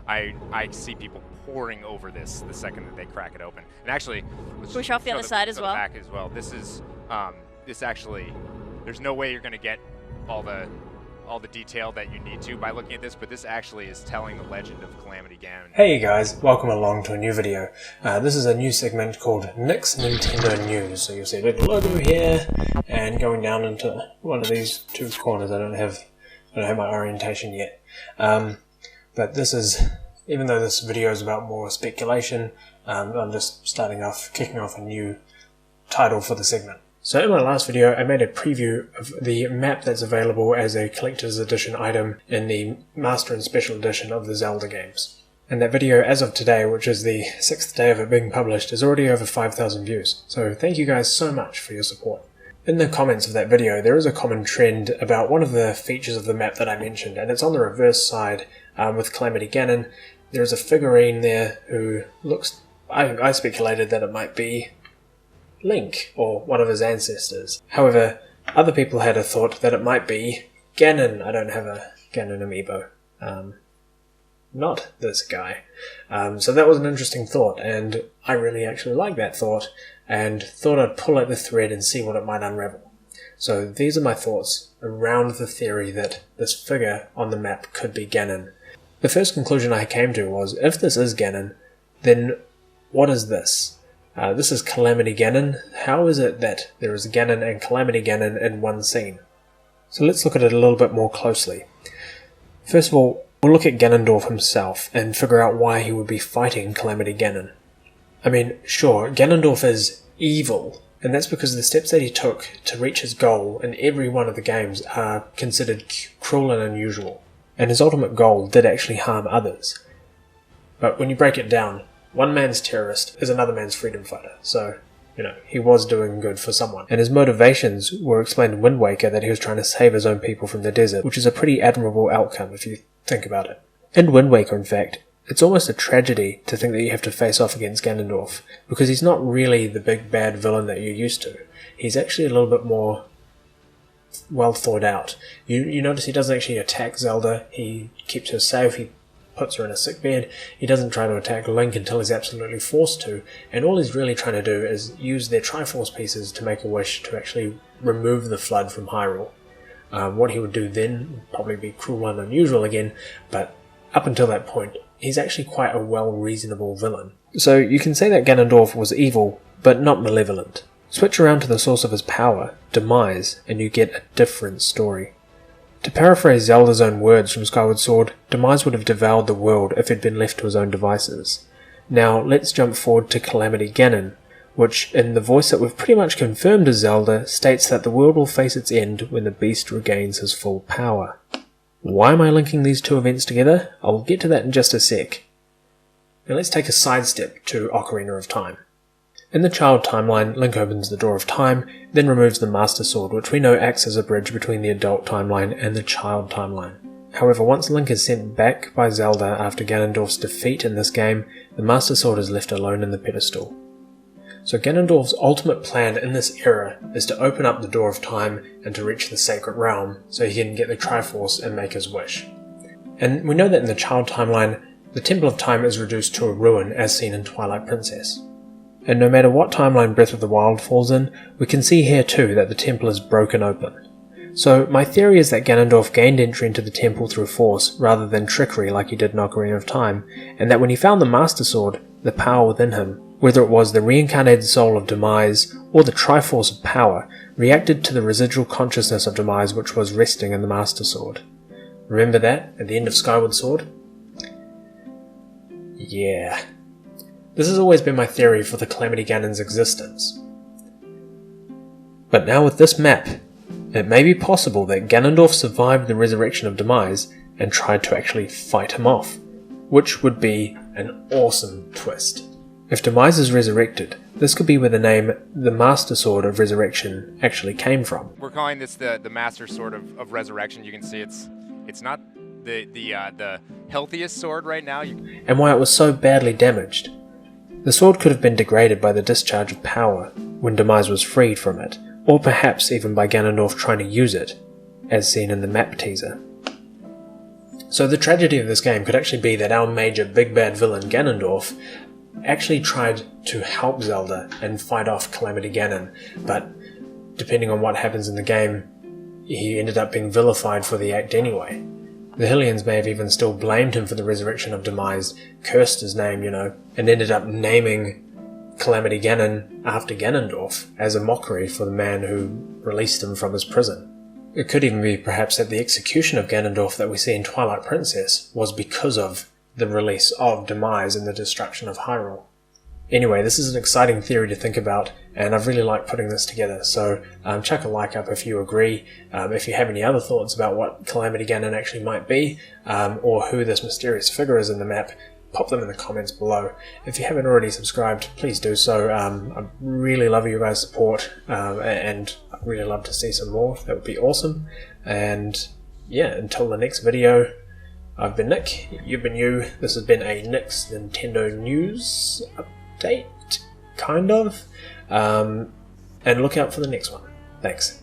I see people pouring over this the second that they crack it open. And actually, let's Push just off the show other side as show well. the back as well. This is this actually. There's no way you're going to get all the detail that you need to by looking at this, but this actually is telling the legend of Calamity Ganon. Hey guys, welcome along to a new video. This is a new segment called Nick's Nintendo News. So you'll see a little logo here, and going down into one of these two corners. I don't have my orientation yet. But this is, even though this video is about more speculation, I'm just kicking off a new title for the segment. So in my last video, I made a preview of the map that's available as a collector's edition item in the Master and Special Edition of the Zelda games. And that video, as of today, which is the 6th day of it being published, is already over 5,000 views. So thank you guys so much for your support. In the comments of that video, there is a common trend about one of the features of the map that I mentioned, and it's on the reverse side with Calamity Ganon. There's a figurine there who looks, I speculated that it might be Link, or one of his ancestors. However, other people had a thought that it might be Ganon. I don't have a Ganon amiibo. Not this guy. So that was an interesting thought, and I really actually like that thought, and thought I'd pull at the thread and see what it might unravel. So these are my thoughts around the theory that this figure on the map could be Ganon. The first conclusion I came to was, if this is Ganon, then what is this? This is Calamity Ganon. How is it that there is Ganon and Calamity Ganon in one scene? So let's look at it a little bit more closely. First of all, we'll look at Ganondorf himself and figure out why he would be fighting Calamity Ganon. I mean, sure, Ganondorf is evil, and that's because the steps that he took to reach his goal in every one of the games are considered cruel and unusual, and his ultimate goal did actually harm others. But when you break it down, one man's terrorist is another man's freedom fighter, so, he was doing good for someone. And his motivations were explained in Wind Waker, that he was trying to save his own people from the desert, which is a pretty admirable outcome if you think about it. In Wind Waker, in fact, it's almost a tragedy to think that you have to face off against Ganondorf, because he's not really the big bad villain that you're used to. He's actually a little bit more well thought out. You notice he doesn't actually attack Zelda, he keeps her safe, he puts her in a sickbed. He doesn't try to attack Link until he's absolutely forced to, and all he's really trying to do is use their Triforce pieces to make a wish to actually remove the flood from Hyrule. What he would do then would probably be cruel and unusual again, but up until that point, he's actually quite a well-reasonable villain. So you can say that Ganondorf was evil, but not malevolent. Switch around to the source of his power, Demise, and you get a different story. To paraphrase Zelda's own words from Skyward Sword, Demise would have devoured the world if he'd been left to his own devices. Now, let's jump forward to Calamity Ganon, which, in the voice that we've pretty much confirmed as Zelda, states that the world will face its end when the beast regains his full power. Why am I linking these two events together? I'll get to that in just a sec. Now let's take a sidestep to Ocarina of Time. In the child timeline, Link opens the door of time, then removes the Master Sword, which we know acts as a bridge between the adult timeline and the child timeline. However, once Link is sent back by Zelda after Ganondorf's defeat in this game, the Master Sword is left alone in the pedestal. So Ganondorf's ultimate plan in this era is to open up the door of time and to reach the Sacred Realm so he can get the Triforce and make his wish. And we know that in the child timeline, the Temple of Time is reduced to a ruin as seen in Twilight Princess. And no matter what timeline Breath of the Wild falls in, we can see here too that the temple is broken open. So my theory is that Ganondorf gained entry into the temple through force rather than trickery like he did in Ocarina of Time, and that when he found the Master Sword, the power within him, whether it was the reincarnated soul of Demise or the Triforce of Power, reacted to the residual consciousness of Demise which was resting in the Master Sword. Remember that at the end of Skyward Sword? Yeah. This has always been my theory for the Calamity Ganon's existence. But now with this map, it may be possible that Ganondorf survived the resurrection of Demise and tried to actually fight him off, which would be an awesome twist. If Demise is resurrected, this could be where the name the Master Sword of Resurrection actually came from. We're calling this the Master Sword of Resurrection. You can see it's not the healthiest sword right now. And why it was so badly damaged. The sword could have been degraded by the discharge of power when Demise was freed from it, or perhaps even by Ganondorf trying to use it, as seen in the map teaser. So the tragedy of this game could actually be that our major big bad villain Ganondorf actually tried to help Zelda and fight off Calamity Ganon, but depending on what happens in the game, he ended up being vilified for the act anyway. The Hylians may have even still blamed him for the resurrection of Demise, cursed his name, and ended up naming Calamity Ganon after Ganondorf as a mockery for the man who released him from his prison. It could even be perhaps that the execution of Ganondorf that we see in Twilight Princess was because of the release of Demise and the destruction of Hyrule. Anyway, this is an exciting theory to think about, and I've really liked putting this together, so chuck a like up if you agree. If you have any other thoughts about what Calamity Ganon actually might be, or who this mysterious figure is in the map, pop them in the comments below. If you haven't already subscribed, please do so. I really love your guys' support, and I'd really love to see some more. That would be awesome. And yeah, until the next video, I've been Nick, you've been you. This has been a Nick's Nintendo News update, kind of. And look out for the next one. Thanks.